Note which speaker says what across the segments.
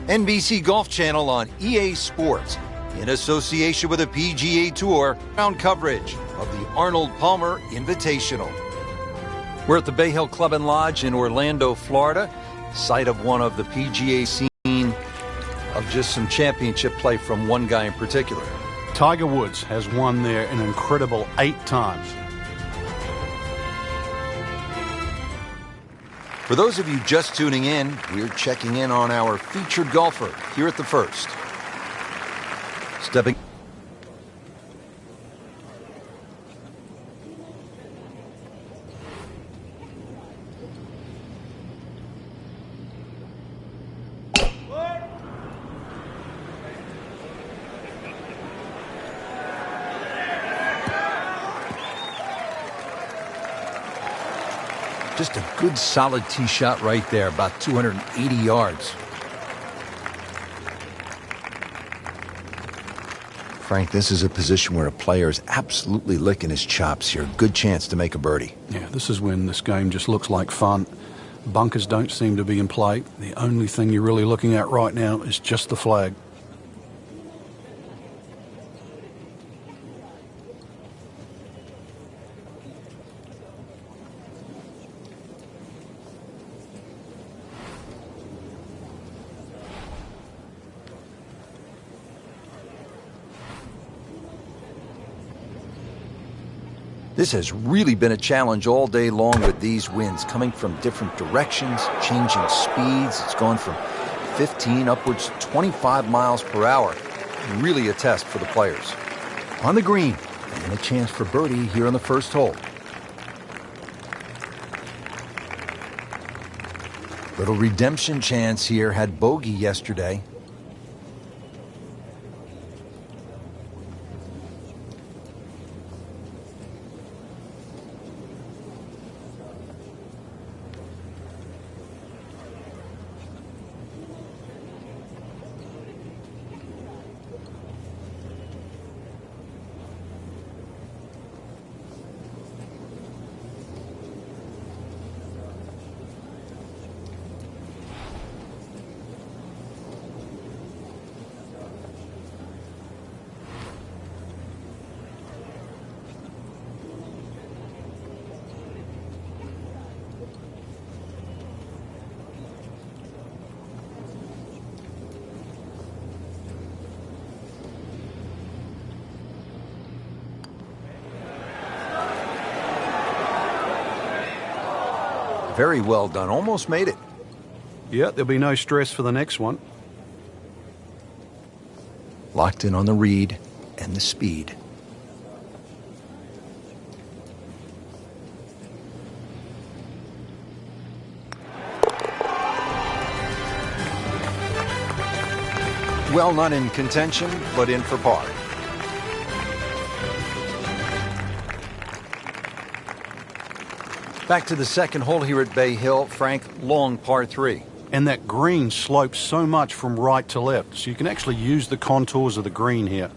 Speaker 1: NBC Golf Channel on EA Sports, in association with the PGA Tour, round coverage of the Arnold Palmer Invitational. We're at the Bay Hill Club and Lodge in Orlando, Florida, site of one of the PGA scene of just some championship play from one guy in particular.
Speaker 2: Tiger Woods has won there an incredible 8 times.
Speaker 1: For those of you just tuning in, we're checking in on our featured golfer here at the First. Stepping. Just a good solid tee shot right there, about 280 yards. Frank, this is a position where a player is absolutely licking his chops here. Good chance to make a birdie.
Speaker 2: Yeah, this is when this game just looks like fun. Bunkers don't seem to be in play. The only thing you're really looking at right now is just the flag.
Speaker 1: This has really been a challenge all day long with these winds coming from different directions, changing speeds. It's gone from 15 upwards to 25 miles per hour. Really a test for the players. On the green, and a chance for birdie here on the first hole. Little redemption chance here, had bogey yesterday. Very well done. Almost made it.
Speaker 2: Yeah, there'll be no stress for the next one.
Speaker 1: Locked in on the read and the speed. Well, not in contention, but in for par. Back to the second hole here at Bay Hill. Frank, long par 3.
Speaker 2: And that green slopes so much from right to left, so you can actually use the contours of the green here.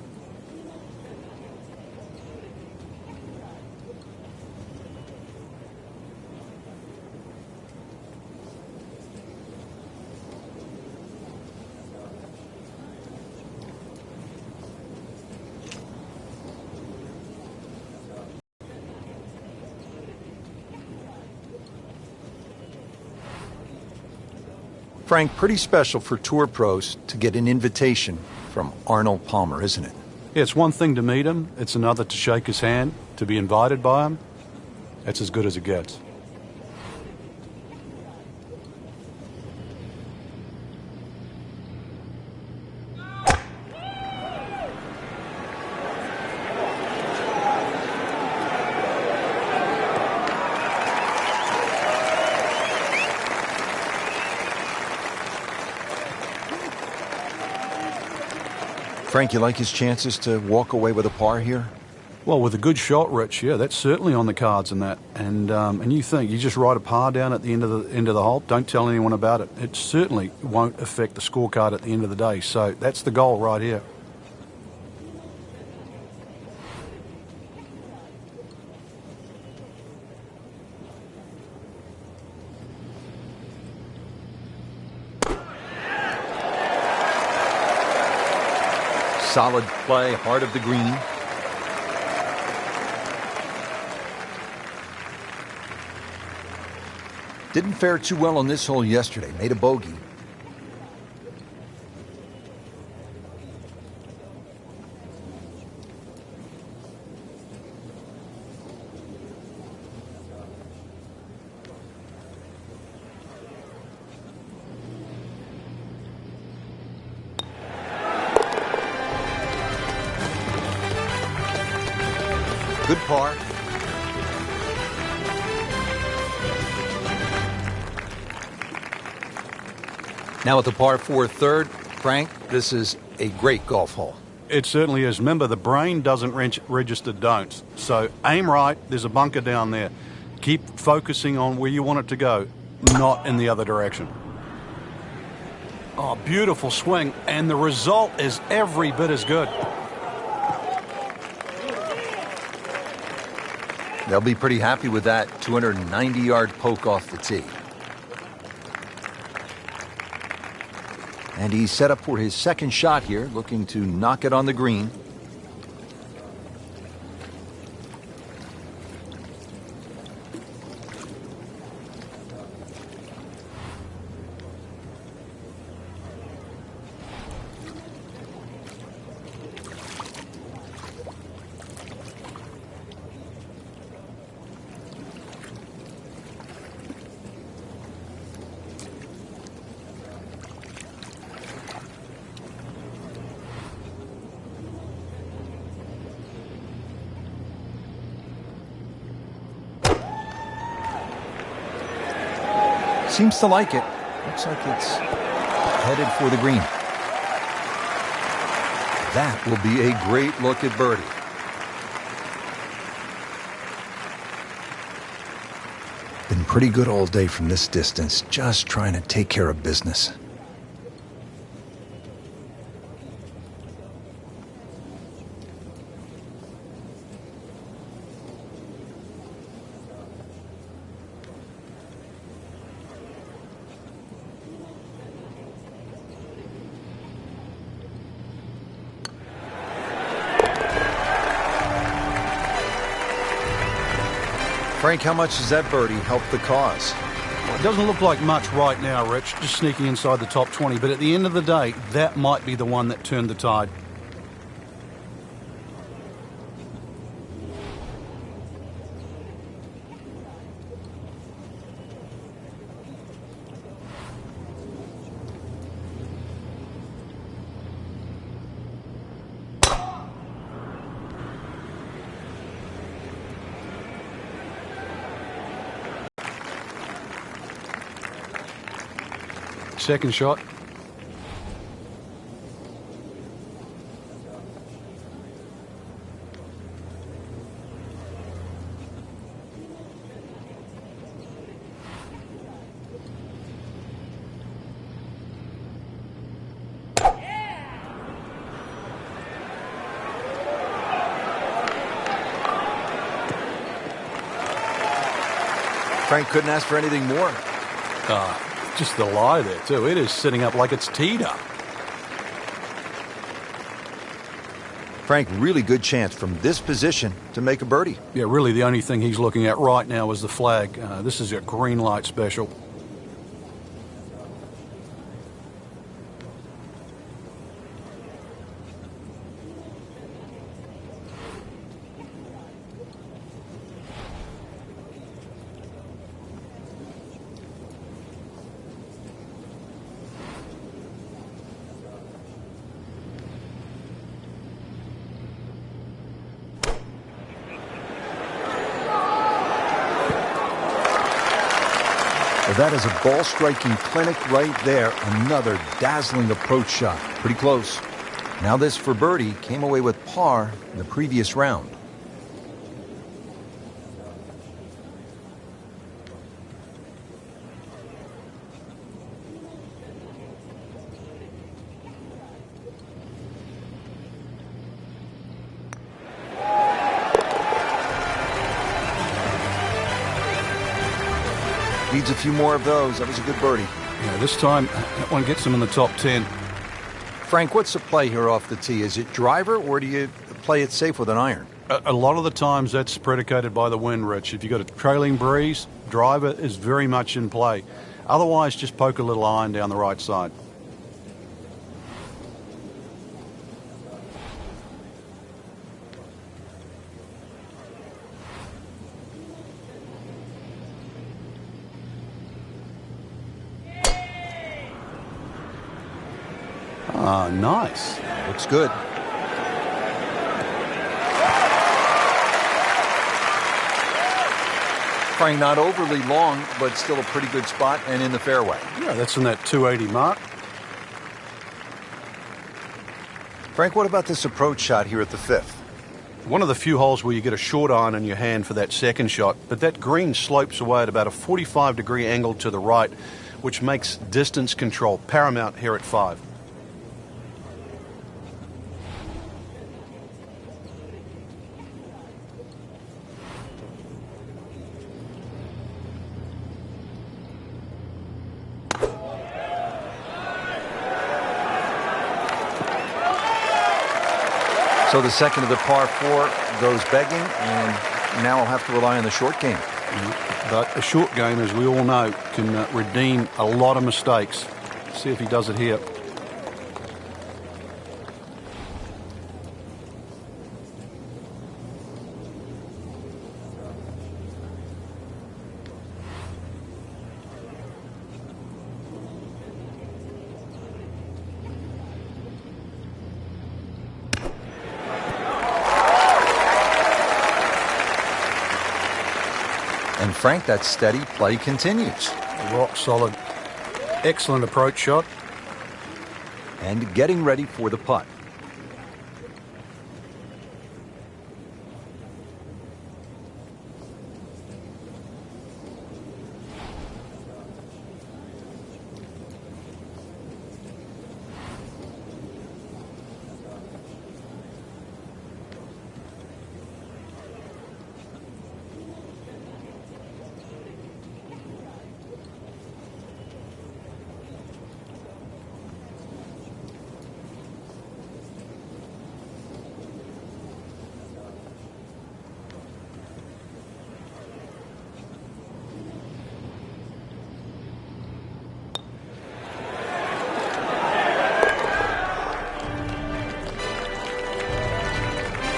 Speaker 1: Frank, pretty special for tour pros to get an invitation from Arnold Palmer, isn't it?
Speaker 2: Yeah, it's one thing to meet him. It's another to shake his hand, to be invited by him. That's as good as it gets.
Speaker 1: Frank, you like his chances to walk away with a par here?
Speaker 2: Well, with a good shot, Rich, yeah, that's certainly on the cards in that. And you think you just write a par down at the end of the hole, don't tell anyone about it. It certainly won't affect the scorecard at the end of the day. So that's the goal right here.
Speaker 1: solid play, heart of the green. Didn't fare too well on this hole yesterday. Made a bogey. Good par. Now at the par 4 third, Frank, this is a great golf hole.
Speaker 2: It certainly is. Remember, the brain doesn't register don'ts. So aim right. There's a bunker down there. Keep focusing on where you want it to go, not in the other direction. Oh, beautiful swing. And the result is every bit as good.
Speaker 1: They'll be pretty happy with that 290-yard poke off the tee. And he's set up for his second shot here, looking to knock it on the green. Seems to like it. Looks like it's headed for the green. That will be a great look at birdie. Been pretty good all day from this distance, just trying to take care of business. Frank, how much does that birdie help the cause?
Speaker 2: Well, it doesn't look like much right now, Rich, just sneaking inside the top 20. But at the end of the day, that might be the one that turned the tide. Second shot.
Speaker 1: Frank couldn't ask for anything more.
Speaker 2: Just the lie there, too. It is sitting up like it's teed up.
Speaker 1: Frank, really good chance from this position to make a birdie.
Speaker 2: Yeah, really the only thing he's looking at right now is the flag. This is a green light special.
Speaker 1: Well, that is a ball striking clinic right there. Another dazzling approach shot. Pretty close. Now this for birdie came away with par in the previous round. Needs a few more of those. That was a good birdie.
Speaker 2: Yeah, this time that one gets him in the top 10.
Speaker 1: Frank, what's the play here off the tee? Is it driver, or do you play it safe with an iron?
Speaker 2: A lot of the times that's predicated by the wind, Rich. If you've got a trailing breeze, driver is very much in play. Otherwise, just poke a little iron down the right side. Ah, nice.
Speaker 1: Looks good. Frank, not overly long, but still a pretty good spot and in the fairway.
Speaker 2: Yeah, that's in that 280 mark.
Speaker 1: Frank, what about this approach shot here at the 5th?
Speaker 2: One of the few holes where you get a short iron in your hand for that second shot, but that green slopes away at about a 45-degree angle to the right, which makes distance control paramount here at 5.
Speaker 1: So the second of the par 4 goes begging, and now I'll have to rely on the short game.
Speaker 2: But a short game, as we all know, can redeem a lot of mistakes. See if he does it here.
Speaker 1: And Frank, that steady play continues.
Speaker 2: Rock solid. Excellent approach shot.
Speaker 1: And getting ready for the putt.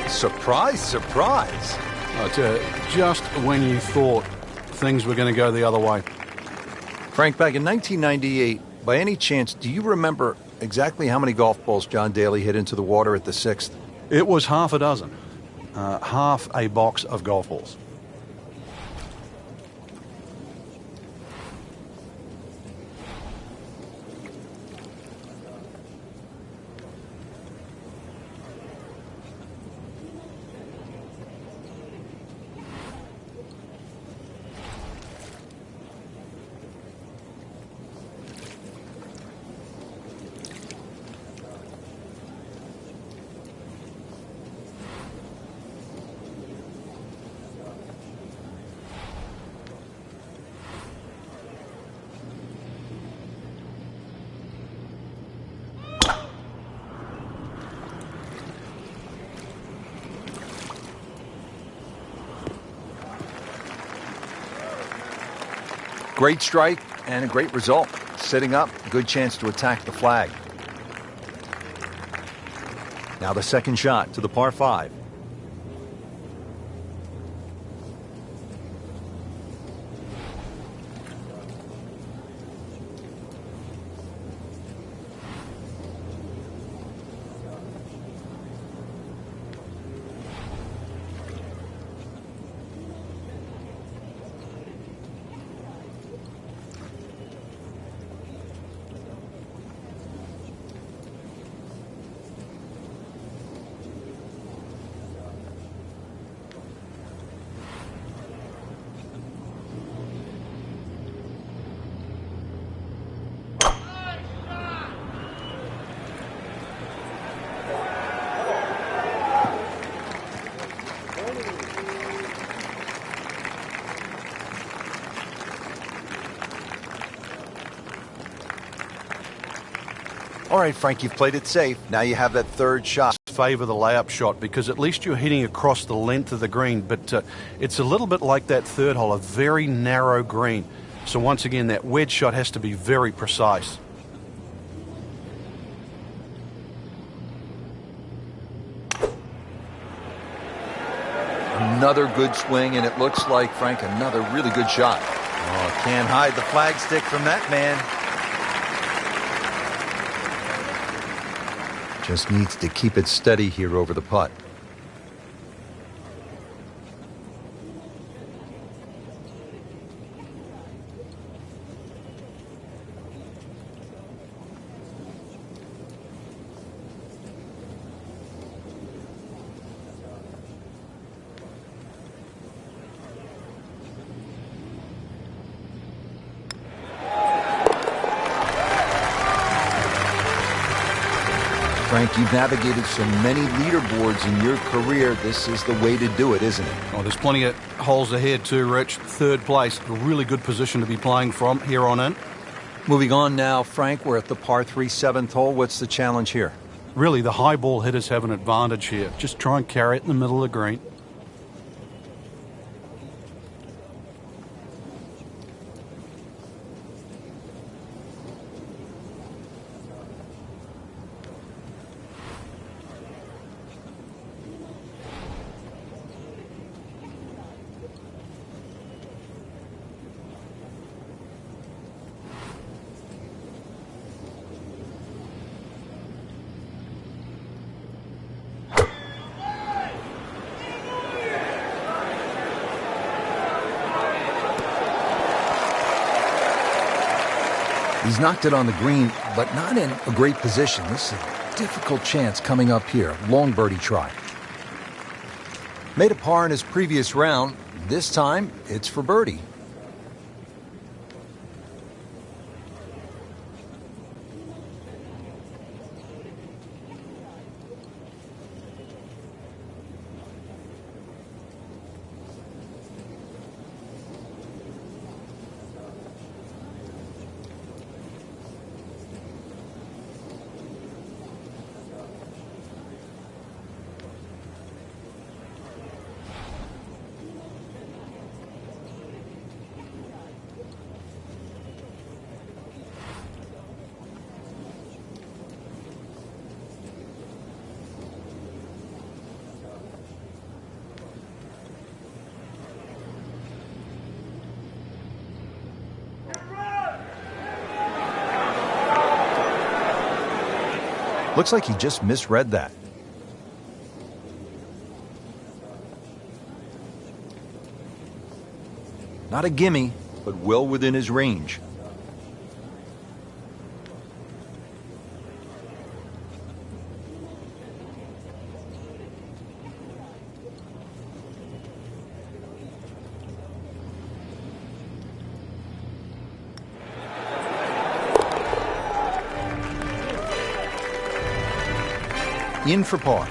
Speaker 1: Surprise, surprise.
Speaker 2: I tell you, just when you thought things were going to go the other way.
Speaker 1: Frank, back in 1998, by any chance, do you remember exactly how many golf balls John Daly hit into the water at the 6th?
Speaker 2: It was half a dozen. Half a box of golf balls.
Speaker 1: Great strike and a great result. Sitting up, good chance to attack the flag. Now the second shot to the par 5. All right, Frank, you've played it safe. Now you have that third shot.
Speaker 2: Favor the layup shot because at least you're hitting across the length of the green, but it's a little bit like that third hole, a very narrow green. So once again, that wedge shot has to be very precise.
Speaker 1: Another good swing, and it looks like, Frank, another really good shot. Oh, can't hide the flagstick from that man. Just needs to keep it steady here over the putt. Frank, you've navigated so many leaderboards in your career. This is the way to do it, isn't it?
Speaker 2: Oh, there's plenty of holes ahead too, Rich. Third place, a really good position to be playing from here on in.
Speaker 1: Moving on now, Frank, we're at the par 3 7th hole. What's the challenge here?
Speaker 2: Really, the high ball hitters have an advantage here. Just try and carry it in the middle of the green.
Speaker 1: He's knocked it on the green, but not in a great position. This is a difficult chance coming up here. Long birdie try. Made a par in his previous round. This time, it's for birdie. Looks like he just misread that. Not a gimme, but well within his range. In for par.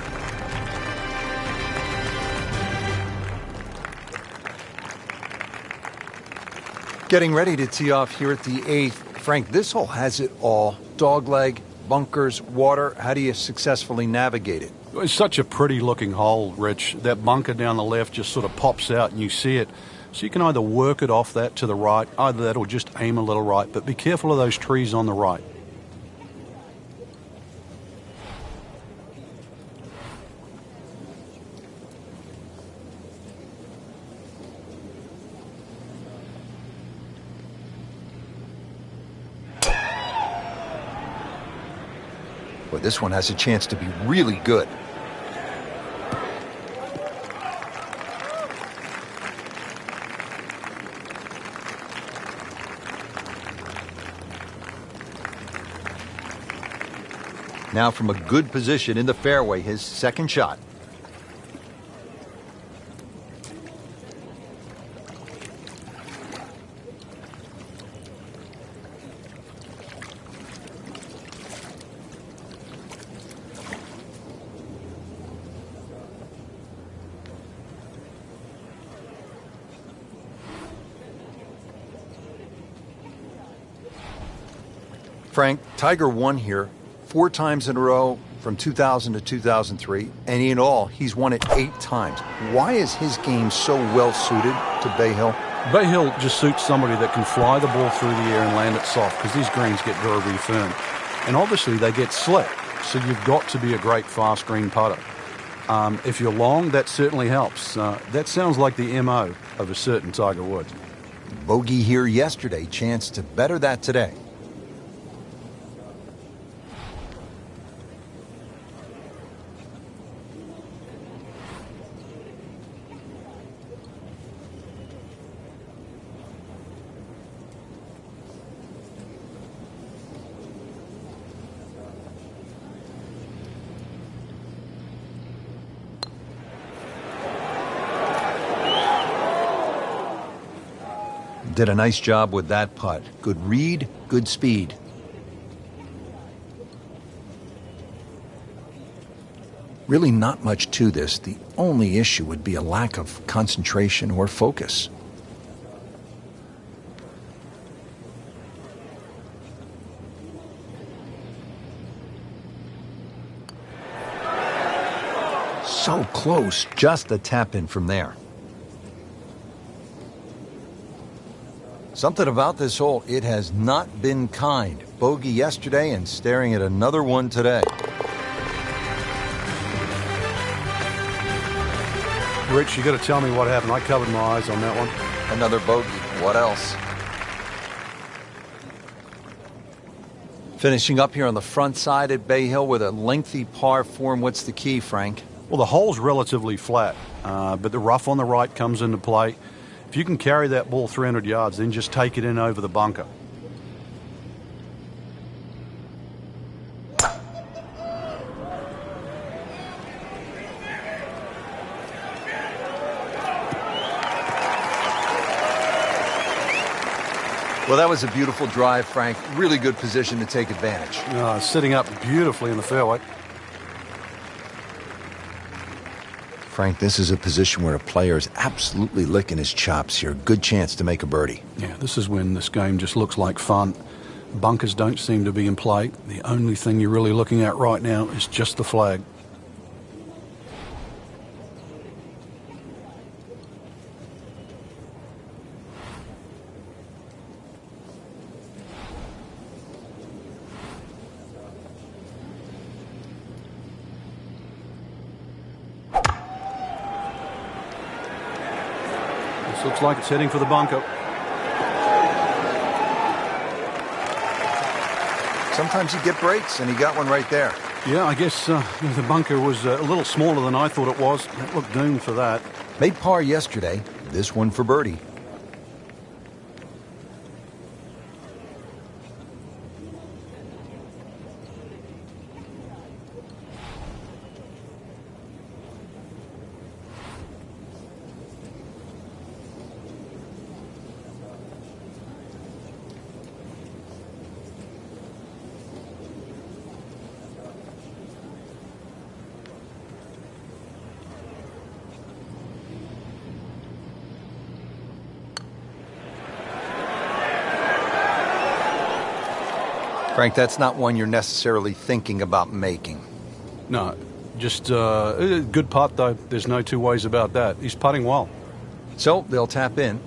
Speaker 1: Getting ready to tee off here at the 8th. Frank, this hole has it all. Dogleg, bunkers, water. How do you successfully navigate it?
Speaker 2: It's such a pretty looking hole, Rich. That bunker down the left just sort of pops out and you see it. So you can either work it off that to the right, either that or just aim a little right. But be careful of those trees on the right.
Speaker 1: Boy, this one has a chance to be really good. Now from a good position in the fairway, his second shot. Frank, Tiger won here 4 times in a row from 2000 to 2003, and in all, he's won it 8 times. Why is his game so well suited to Bay Hill?
Speaker 2: Bay Hill just suits somebody that can fly the ball through the air and land it soft, because these greens get very, very firm. And obviously they get slick, so you've got to be a great fast green putter. If you're long, that certainly helps. That sounds like the MO of a certain Tiger Woods.
Speaker 1: Bogey here yesterday, chance to better that today. Did a nice job with that putt. Good read, good speed. Really not much to this. The only issue would be a lack of concentration or focus. So close, just a tap in from there. Something about this hole, it has not been kind. Bogey yesterday and staring at another one today.
Speaker 2: Rich, you got to tell me what happened. I covered my eyes on that one.
Speaker 1: Another bogey. What else? Finishing up here on the front side at Bay Hill with a lengthy par 4. What's the key, Frank?
Speaker 2: Well, the hole's relatively flat, but the rough on the right comes into play. If you can carry that ball 300 yards, then just take it in over the bunker.
Speaker 1: Well, that was a beautiful drive, Frank. Really good position to take advantage.
Speaker 2: Sitting up beautifully in the fairway.
Speaker 1: Frank, this is a position where a player is absolutely licking his chops here. Good chance to make a birdie.
Speaker 2: Yeah, this is when this game just looks like fun. Bunkers don't seem to be in play. The only thing you're really looking at right now is just the flag. Looks like it's heading for the bunker.
Speaker 1: Sometimes you get breaks, and he got one right there.
Speaker 2: Yeah, I guess the bunker was a little smaller than I thought it was. It looked doomed for that.
Speaker 1: Made par yesterday. This one for birdie. Frank, that's not one you're necessarily thinking about making.
Speaker 2: No, just a good putt, though. There's no two ways about that. He's putting well.
Speaker 1: So they'll tap in.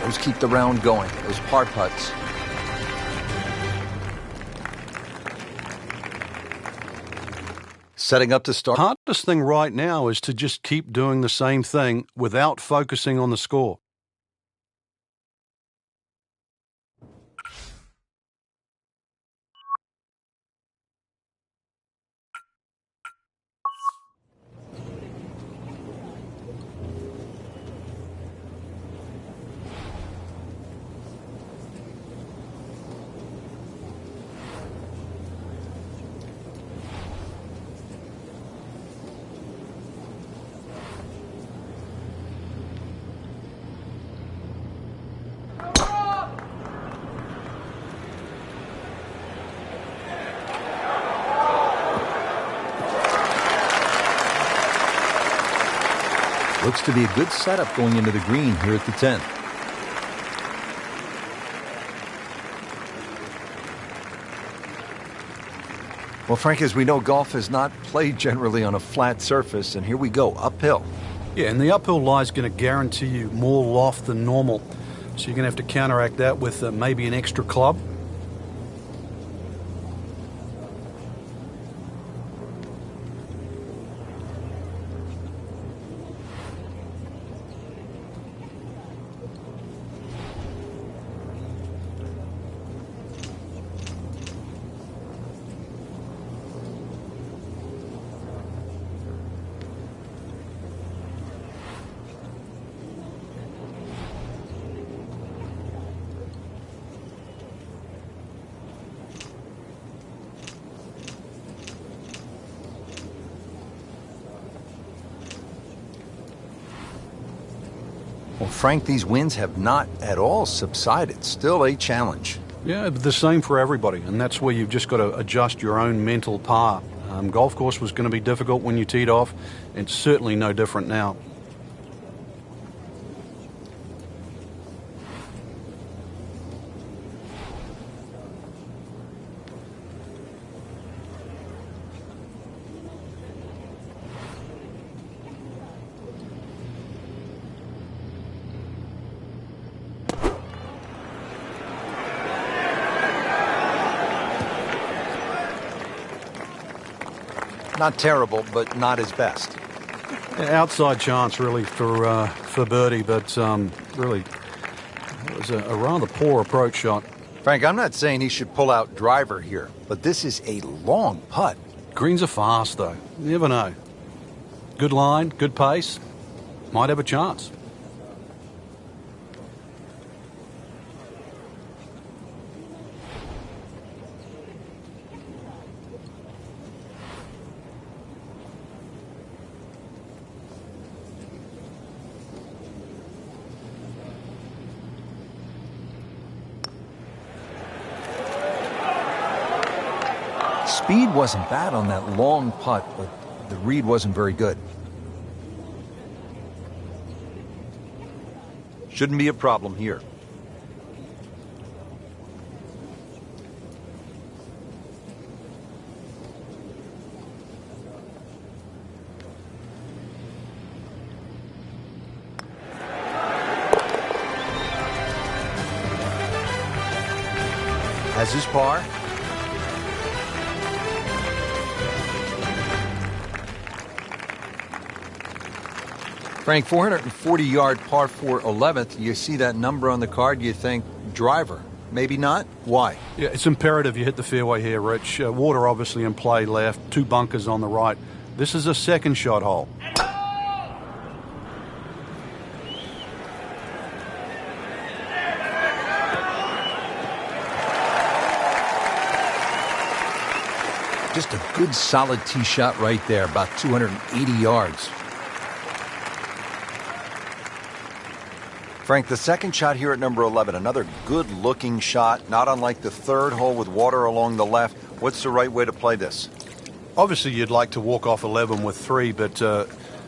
Speaker 1: Those keep the round going, those par putts. Setting up to start.
Speaker 2: Hardest thing right now is to just keep doing the same thing without focusing on the score.
Speaker 1: Looks to be a good setup going into the green here at the 10th. Well, Frank, as we know, golf is not played generally on a flat surface, and here we go, uphill.
Speaker 2: Yeah, and the uphill lie is going to guarantee you more loft than normal. So you're going to have to counteract that with maybe an extra club.
Speaker 1: Well, Frank, these winds have not at all subsided. Still a challenge.
Speaker 2: Yeah, but the same for everybody, and that's where you've just got to adjust your own mental par. Golf course was going to be difficult when you teed off. It's certainly no different now.
Speaker 1: Not terrible, but not his best.
Speaker 2: Outside chance, really, for birdie, but really, it was a rather poor approach shot.
Speaker 1: Frank, I'm not saying he should pull out driver here, but this is a long putt.
Speaker 2: Greens are fast, though. You never know. Good line, good pace. Might have a chance.
Speaker 1: Speed wasn't bad on that long putt, but the read wasn't very good. Shouldn't be a problem here. Has his par. Frank, 440-yard par 4 11th. You see that number on the card, you think driver. Maybe not. Why?
Speaker 2: Yeah, it's imperative you hit the fairway here, Rich. Water obviously in play left, 2 bunkers on the right. This is a second shot hole.
Speaker 1: Just a good solid tee shot right there, about 280 yards. Frank, the second shot here at number 11, another good-looking shot, not unlike the third hole with water along the left. What's the right way to play this?
Speaker 2: Obviously, you'd like to walk off 11 with 3, but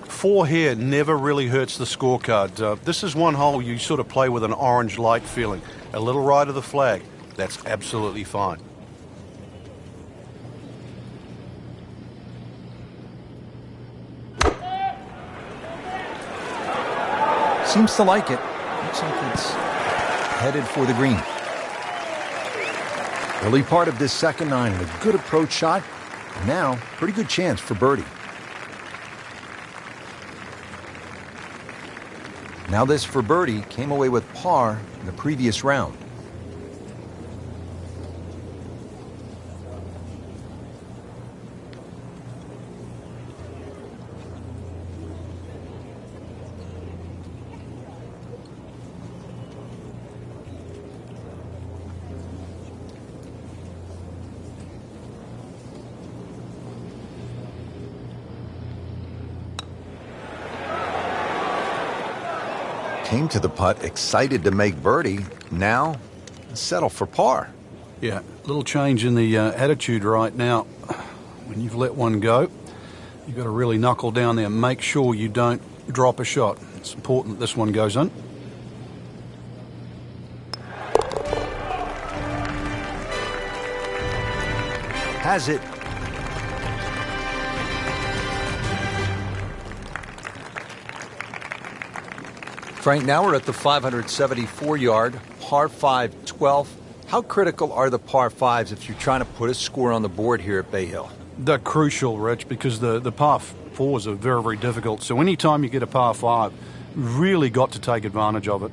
Speaker 2: 4 here never really hurts the scorecard. This is one hole you sort of play with an orange light feeling. A little right of the flag. That's absolutely fine.
Speaker 1: Seems to like it. Looks like it's headed for the green. Early part of this second 9 and a good approach shot. Now, pretty good chance for birdie. Now this for birdie came away with par in the previous round. Came to the putt, excited to make birdie. Now, settle for par.
Speaker 2: Yeah, a little change in the attitude right now. When you've let one go, you've got to really knuckle down there and make sure you don't drop a shot. It's important that this one goes in.
Speaker 1: Has it. Frank, now we're at the 574-yard, par 5 12th. How critical are the par 5s if you're trying to put a score on the board here at Bay Hill?
Speaker 2: They're crucial, Rich, because the par 4s are very, very difficult. So anytime you get a par 5, really got to take advantage of it.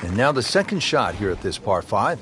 Speaker 1: And now the second shot here at this par 5.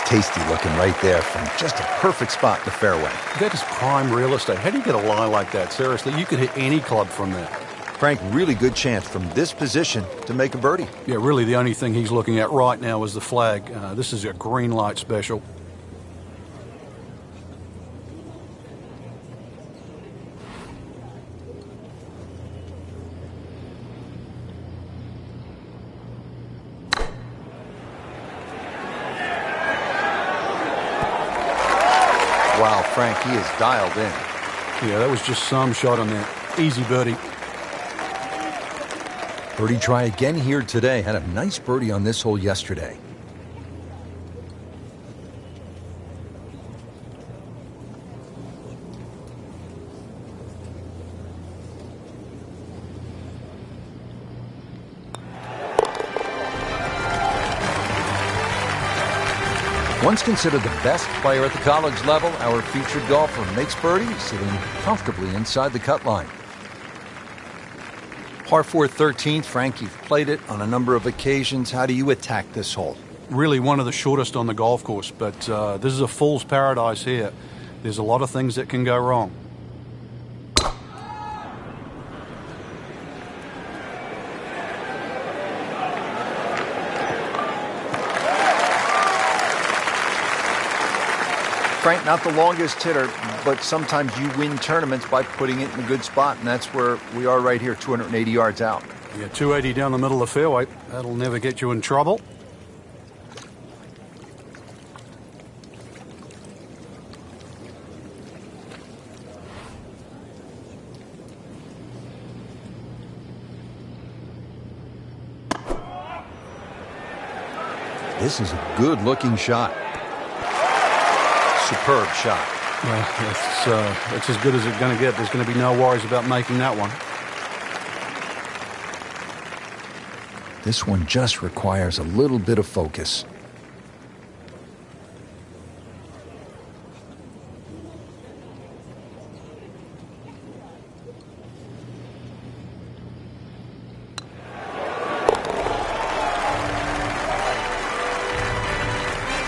Speaker 1: Tasty looking right there from just a perfect spot in the fairway.
Speaker 2: That is prime real estate. How do you get a lie like that? Seriously, you could hit any club from there.
Speaker 1: Frank, really good chance from this position to make a birdie.
Speaker 2: Yeah, really the only thing he's looking at right now is the flag. This is a green light special.
Speaker 1: Wow, Frank, he is dialed in.
Speaker 2: Yeah, that was just some shot on that. Easy birdie.
Speaker 1: Birdie try again here today. Had a nice birdie on this hole yesterday. Once considered the best player at the college level, our featured golfer makes birdie, sitting comfortably inside the cut line. Par 4 13th, Frank, you've played it on a number of occasions. How do you attack this hole?
Speaker 2: Really one of the shortest on the golf course, but this is a fool's paradise here. There's a lot of things that can go wrong.
Speaker 1: Frank, not the longest hitter, but sometimes you win tournaments by putting it in a good spot, and that's where we are right here, 280 yards out.
Speaker 2: Yeah, 280 down the middle of the fairway. That'll never get you in trouble.
Speaker 1: This is a good-looking shot. Superb shot.
Speaker 2: Well, it's as good as it's going to get. There's going to be no worries about making that one.
Speaker 1: This one just requires a little bit of focus.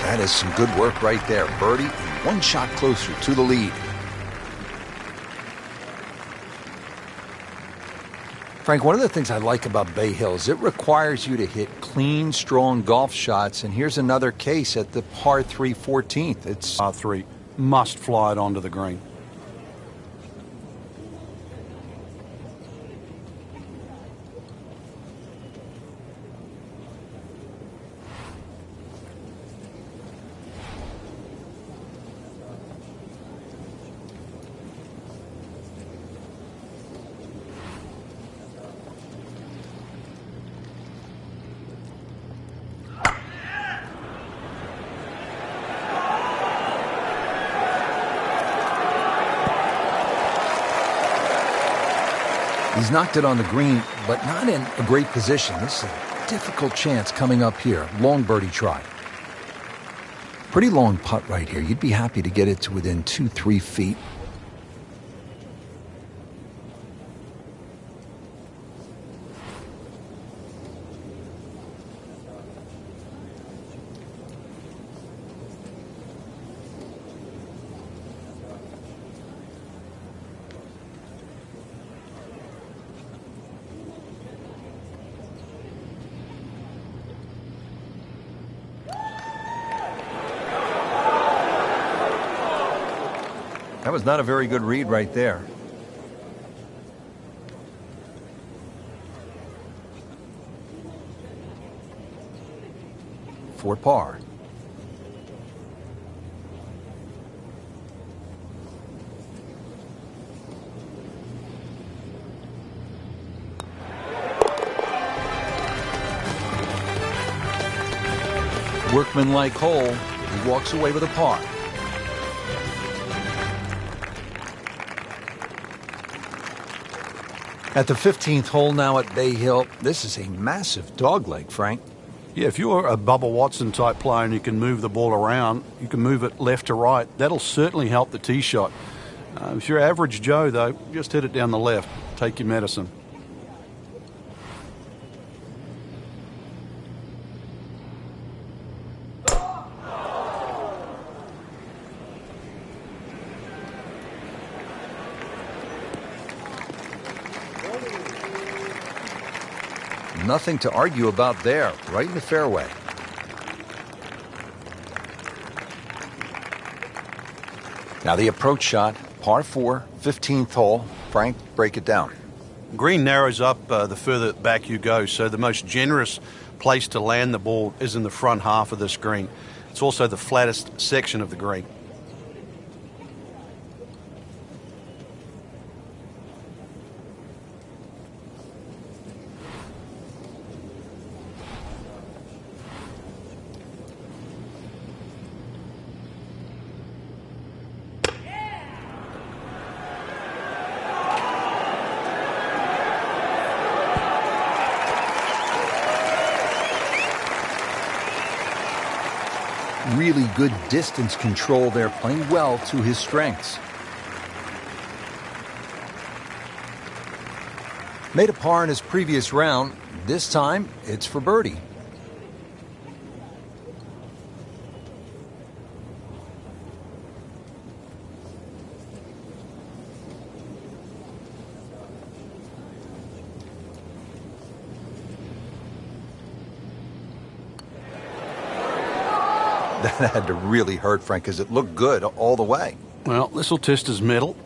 Speaker 1: That is some good work right there. Birdie and one shot closer to the lead. Frank, one of the things I like about Bay Hill is it requires you to hit clean, strong golf shots. And here's another case at the par 3 14th. It's
Speaker 2: par 3. Must fly it onto the green.
Speaker 1: He's knocked it on the green, but not in a great position. This is a difficult chance coming up here. Long birdie try. Pretty long putt right here. You'd be happy to get it to within 2-3 feet. That was not a very good read right there. For par. Workmanlike hole. He walks away with a par. At the 15th hole now at Bay Hill, this is a massive dogleg, Frank.
Speaker 2: Yeah, if you're a Bubba Watson type player and you can move the ball around, you can move it left to right, that'll certainly help the tee shot. If you're average Joe, though, just hit it down the left. Take your medicine.
Speaker 1: Nothing to argue about there, right in the fairway. Now the approach shot, par 4, 15th hole. Frank, break it down.
Speaker 2: Green narrows up the further back you go, so the most generous place to land the ball is in the front half of this green. It's also the flattest section of the green.
Speaker 1: Really good distance control there, playing well to his strengths. Made a par in his previous round. This time, it's for birdie. That had to really hurt, Frank, because it looked good all the way.
Speaker 2: Well, this will test his mettle.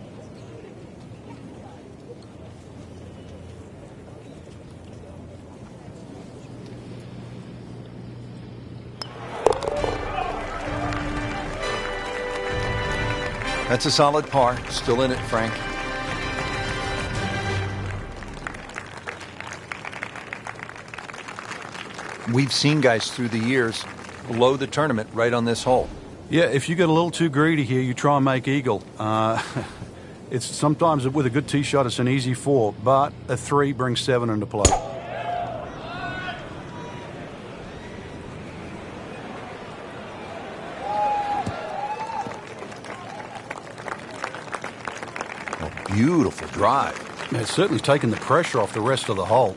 Speaker 1: That's a solid par. Still in it, Frank. We've seen guys through the years below the tournament right on this hole.
Speaker 2: Yeah, if you get a little too greedy here, you try and make eagle. It's sometimes with a good tee shot, it's an easy 4, but a 3 brings 7 into play.
Speaker 1: Oh, beautiful drive.
Speaker 2: Yeah, it's certainly taken the pressure off the rest of the hole.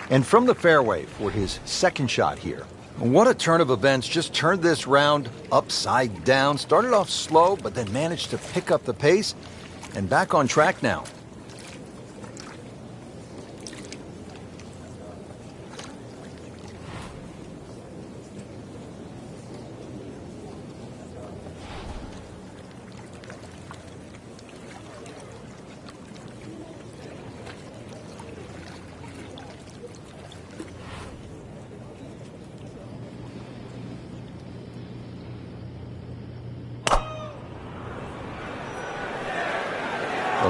Speaker 1: And from the fairway for his second shot here. What a turn of events. Just turned this round upside down. Started off slow, but then managed to pick up the pace and back on track now.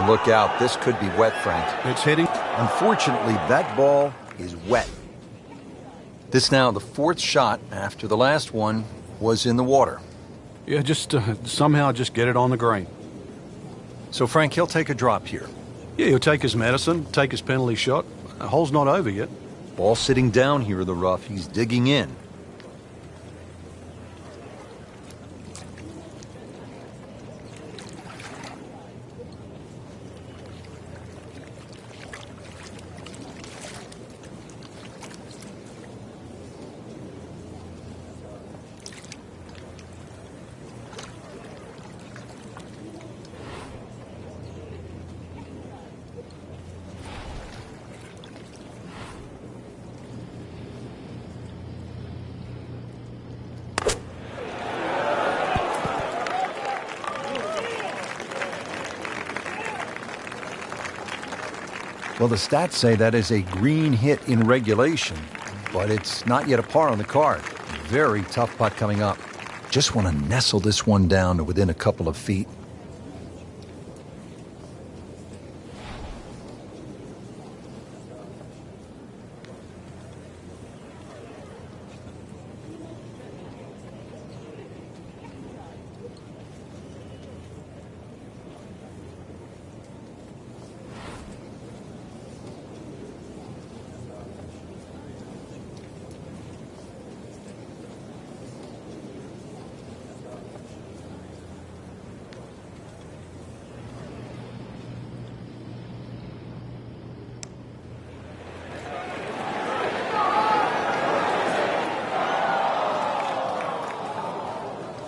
Speaker 1: Look out. This could be wet, Frank.
Speaker 2: It's hitting.
Speaker 1: Unfortunately, that ball is wet. This now the 4th shot after the last one was in the water.
Speaker 2: Yeah, just somehow just get it on the green.
Speaker 1: So, Frank, he'll take a drop here.
Speaker 2: Yeah, he'll take his medicine, take his penalty shot. The hole's not over yet.
Speaker 1: Ball sitting down here in the rough. He's digging in. Well, the stats say that is a green hit in regulation, but it's not yet a par on the card. Very tough putt coming up. Just want to nestle this one down to within a couple of feet.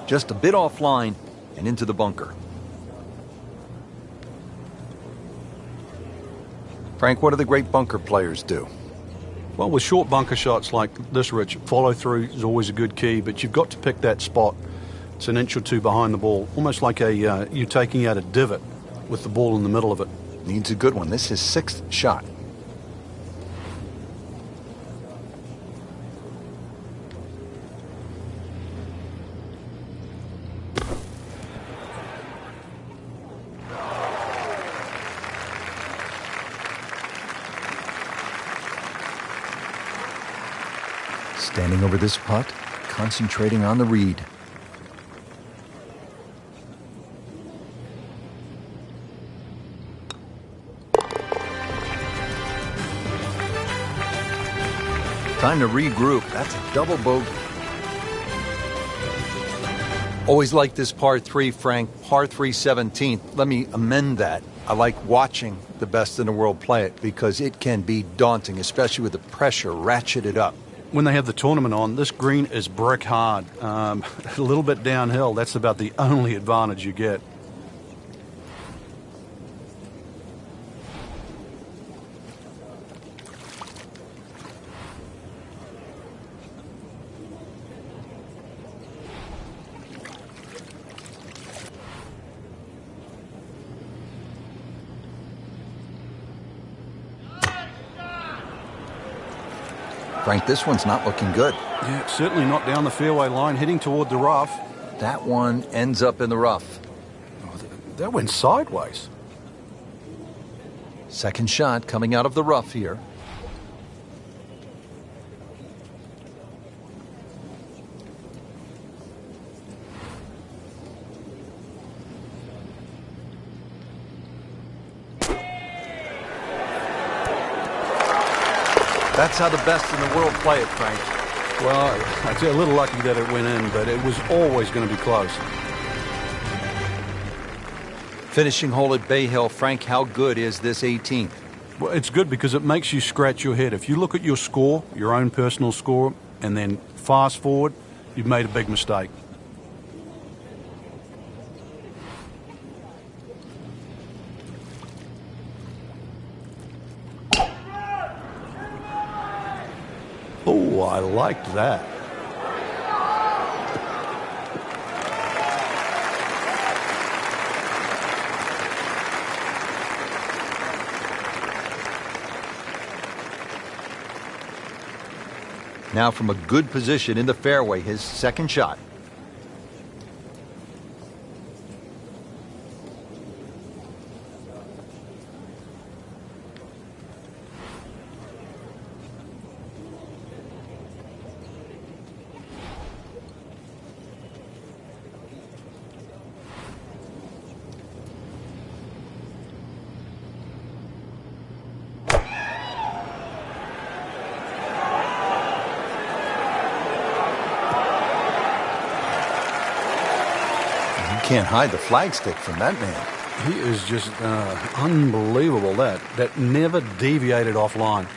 Speaker 1: Just a bit offline and into the bunker. Frank, what do the great bunker players do?
Speaker 2: Well, with short bunker shots like this, Rich, follow through is always a good key, but you've got to pick that spot. It's an inch or two behind the ball, almost like you taking out a divot with the ball in the middle of it.
Speaker 1: Needs a good one. This is his 6th shot. Standing over this putt, concentrating on the read. Time to regroup. That's a double bogey. Always like this par 3, Frank. Par 3 17th. Let me amend that. I like watching the best in the world play it because it can be daunting, especially with the pressure ratcheted up.
Speaker 2: When they have the tournament on, this green is brick hard. A little bit downhill. That's about the only advantage you get.
Speaker 1: Frank, this one's not looking good.
Speaker 2: Yeah, certainly not down the fairway line, heading toward the rough.
Speaker 1: That one ends up in the rough.
Speaker 2: Oh, that went sideways.
Speaker 1: Second shot coming out of the rough here. That's how the best in the world play it, Frank.
Speaker 2: Well, I'd say a little lucky that it went in, but it was always going to be close.
Speaker 1: Finishing hole at Bay Hill, Frank, how good is this 18th?
Speaker 2: Well, it's good because it makes you scratch your head. If you look at your score, your own personal score, and then fast forward, you've made a big mistake. Oh, I liked that.
Speaker 1: Now from a good position in the fairway, his second shot. Can't hide the flagstick from that man.
Speaker 2: He is just unbelievable. That never deviated offline.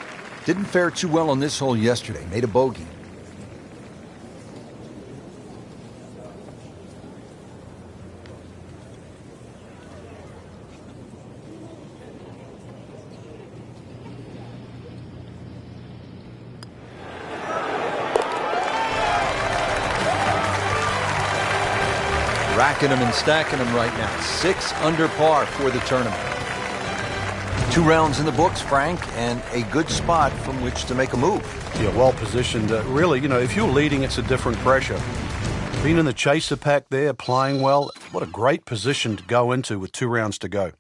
Speaker 1: Didn't fare too well on this hole yesterday. Made a bogey. Racking them and stacking them right now. 6 under par for the tournament. 2 rounds in the books, Frank, and a good spot from which to make a move.
Speaker 2: Yeah, well positioned. Really, if you're leading, it's a different pressure. Being in the chaser pack there, playing well, what a great position to go into with 2 rounds to go.